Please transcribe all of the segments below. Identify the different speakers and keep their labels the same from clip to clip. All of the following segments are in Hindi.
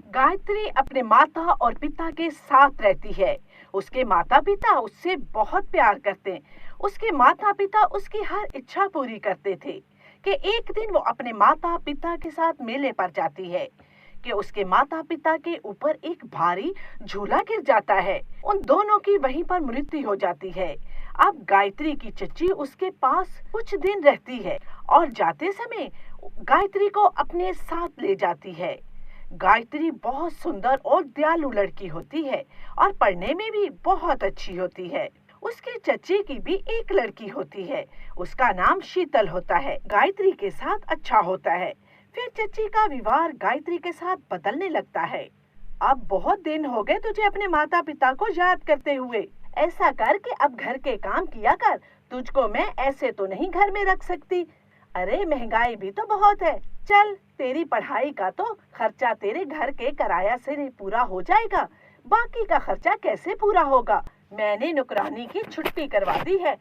Speaker 1: गायत्री अपने माता और पिता के साथ रहती है। उसके माता पिता उससे बहुत प्यार करते हैं। उसके माता पिता उसकी हर इच्छा पूरी करते थे कि एक दिन वो अपने माता पिता के साथ मेले पर जाती है कि उसके माता पिता के ऊपर एक भारी झूला गिर जाता है। उन दोनों की वहीं पर मृत्यु हो जाती है। अब गायत्री की चच्ची उसके पास कुछ दिन रहती है और जाते समय गायत्री को अपने साथ ले जाती है। गायत्री बहुत सुंदर और दयालु लड़की होती है और पढ़ने में भी बहुत अच्छी होती है। उसकी चच्ची की भी एक लड़की होती है। उसका नाम शीतल होता है। गायत्री के साथ अच्छा होता है। फिर चच्ची का व्यवहार गायत्री के साथ बदलने लगता है। अब बहुत दिन हो गए तुझे अपने माता पिता को याद करते हुए। ऐसा कर कि अब घर के काम किया कर। तुझको मैं ऐसे तो नहीं घर में रख सकती। अरे महंगाई भी तो बहुत है। चल, तेरी पढ़ाई का तो खर्चा तेरे घर के किराया से नहीं पूरा हो जाएगा, बाकी का खर्चा कैसे पूरा होगा। मैंने नौकरानी की छुट्टी करवा दी है।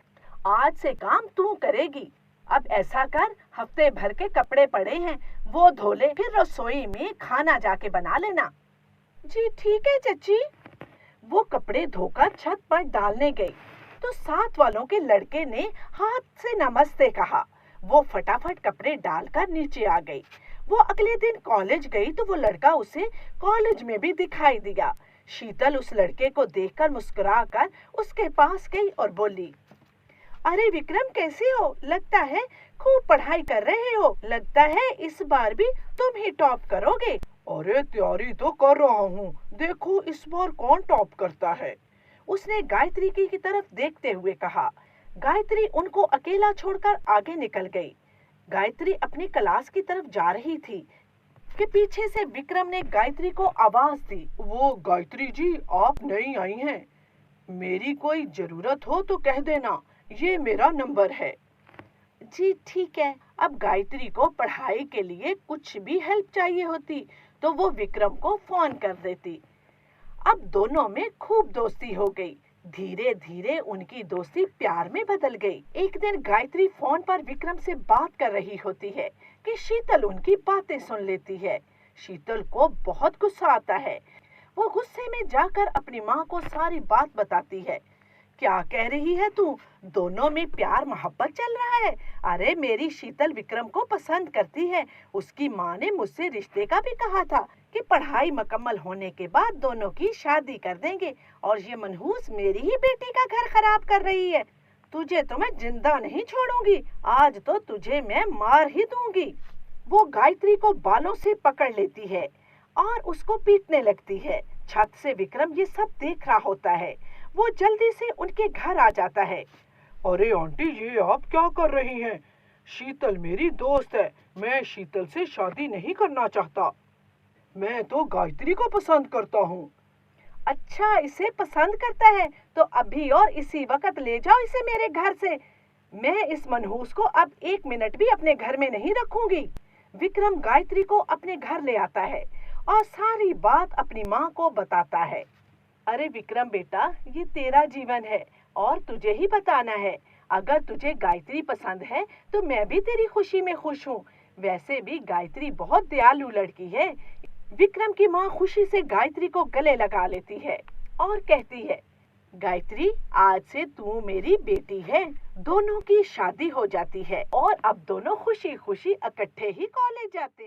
Speaker 1: आज से काम तू करेगी। अब ऐसा कर, हफ्ते भर के कपड़े पड़े हैं, वो धो ले, फिर रसोई में खाना जाके बना लेना। जी ठीक है चच्ची। वो कपड़े धोकर छत पर डालने गई तो साथ वालों के लड़के ने हाथ से नमस्ते कहा। वो फटाफट कपड़े डालकर नीचे आ गई। वो अगले दिन कॉलेज गई तो वो लड़का उसे कॉलेज में भी दिखाई दिया। शीतल उस लड़के को देखकर मुस्कुराकर उसके पास गई और बोली, अरे विक्रम, कैसे हो? लगता है खूब पढ़ाई कर रहे हो। लगता है इस बार भी तुम ही टॉप करोगे। अरे तैयारी तो कर रहा हूँ, देखो इस बार कौन टॉप करता है। उसने गायत्री की तरफ देखते हुए कहा। गायत्री उनको अकेला छोड़कर आगे निकल गई। गायत्री अपनी क्लास की तरफ जा रही थी कि पीछे से विक्रम ने गायत्री को आवाज दी, वो गायत्री जी, आप नई आई हैं। मेरी कोई जरूरत हो तो कह देना, ये मेरा नंबर है। जी ठीक है। अब गायत्री को पढ़ाई के लिए कुछ भी हेल्प चाहिए होती तो वो विक्रम को फोन कर देती। अब दोनों में खूब दोस्ती हो गई। धीरे धीरे उनकी दोस्ती प्यार में बदल गई। एक दिन गायत्री फोन पर विक्रम से बात कर रही होती है कि शीतल उनकी बातें सुन लेती है। शीतल को बहुत गुस्सा आता है। वो गुस्से में जाकर अपनी माँ को सारी बात बताती है। क्या कह रही है तू? दोनों में प्यार मोहब्बत चल रहा है? अरे मेरी शीतल विक्रम को पसंद करती है। उसकी माँ ने मुझसे रिश्ते का भी कहा था कि पढ़ाई मुकम्मल होने के बाद दोनों की शादी कर देंगे, और ये मनहूस मेरी ही बेटी का घर खराब कर रही है। तुझे तो मैं जिंदा नहीं छोड़ूंगी। आज तो तुझे मैं मार ही दूंगी। वो गायत्री को बालों से पकड़ लेती है और उसको पीटने लगती है। छत से विक्रम ये सब देख रहा होता है। वो जल्दी से उनके घर आ जाता है। अरे आंटी, ये आप क्या कर रही हैं? शीतल मेरी दोस्त है। मैं शीतल से शादी नहीं करना चाहता। मैं तो गायत्री को पसंद करता हूँ। अच्छा, इसे पसंद करता है तो अभी और इसी वक्त ले जाओ इसे मेरे घर से। मैं इस मनहूस को अब 1 मिनट भी अपने घर में नहीं रखूंगी। विक्रम गायत्री को अपने घर ले आता है और सारी बात अपनी माँ को बताता है। अरे विक्रम बेटा, ये तेरा जीवन है और तुझे ही बताना है। अगर तुझे गायत्री पसंद है तो मैं भी तेरी खुशी में खुश हूँ। वैसे भी गायत्री बहुत दयालु लड़की है। विक्रम की माँ खुशी से गायत्री को गले लगा लेती है और कहती है, गायत्री, आज से तू मेरी बेटी है। दोनों की शादी हो जाती है और अब दोनों खुशी खुशी इकट्ठे ही कॉलेज जाते हैं।